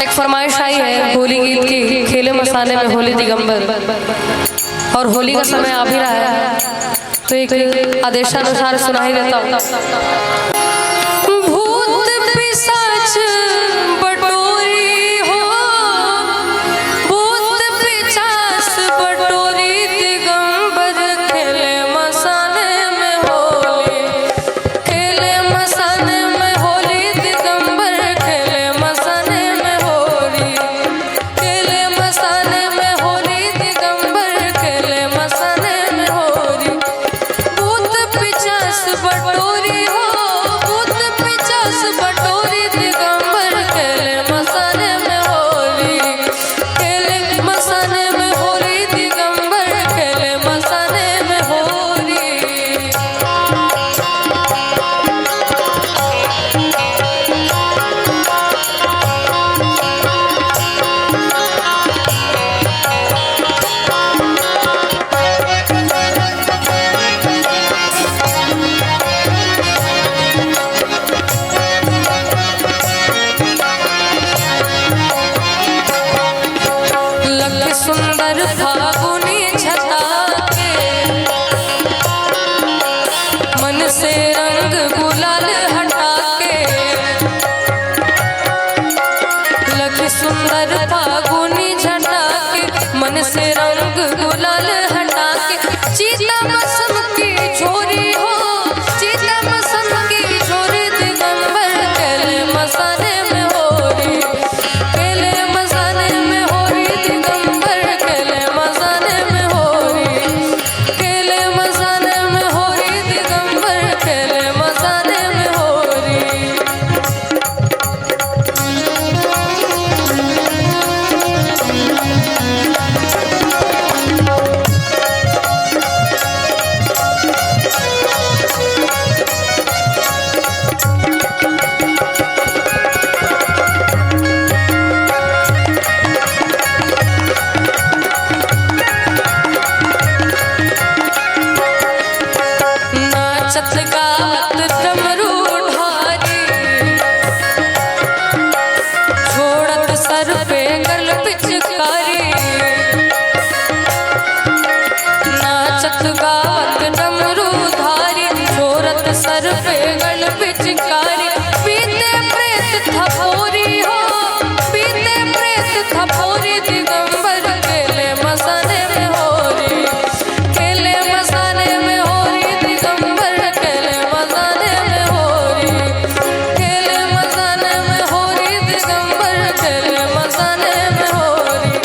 एक फरमाइश आई है होली गीत की, खेले मसाले में होली दिगंबर, और होली का समय आ भी रहा है तो एक आदेशानुसार सुना ही देता हूँ। भूत पिशाच बटोरी हो, भूत पिशाच बटोरी दिगंबर, खेले मसाले में होली, खेले मसाले में होली दिगंबर, खेले मसाले में होली, खेले मसाले में होली दिगंबर, खेले मसाले में होली। भूत पिशाच बटोरी हो, भूत पिशाच बटोरी दिगंबर, खेले मसाले में होली, खेले मसाले में होली दिगंबर, खेले मसाले में होली। लग सुंदर फागुनी छटा के, मन से रंग गुलाल हटा के, लग सुंदर फागुनी छटा के, मन से रंग गुलाल हटा के, चीता मसन की छोरी हो, चीता मसन की छोरी दिगंबर, खेले मसाले में होली, खेले मसाले में होली दिगंबर, खेले मसाले में होली, खेले मसाले में होली दिगंबर, खेले मसाले में होली। नाचत गात डमरू ढारी, छोड़त सर पे गल पिचकारी, नाचत गात डमरू धारी, छोड़त सर पे गल पिचकारी, पीते प्रेत थपोरी हो, पीते प्रेत थपोरी दिगंबर, खेले मसाले में होली, खेले मसाले में होली दिगंबर, खेले मसाले में होली, खेले मसाले में होली दिगंबर, खेले मसाले में होली।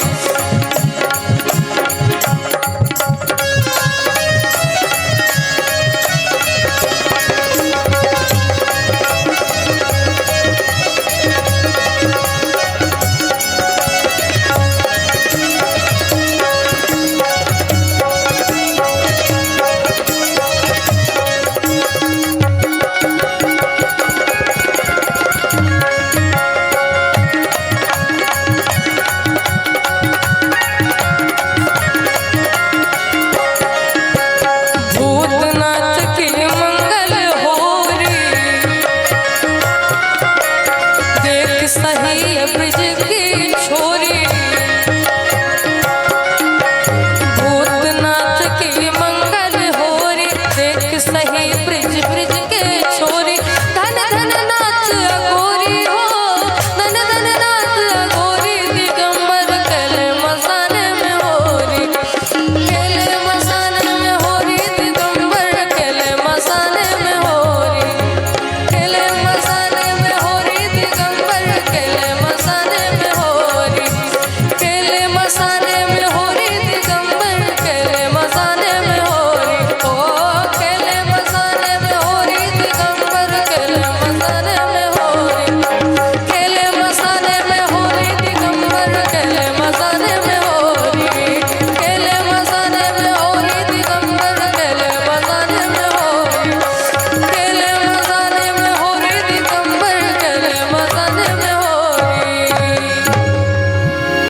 भूतनाथ की मंगल होरी, देख सही ब्रिज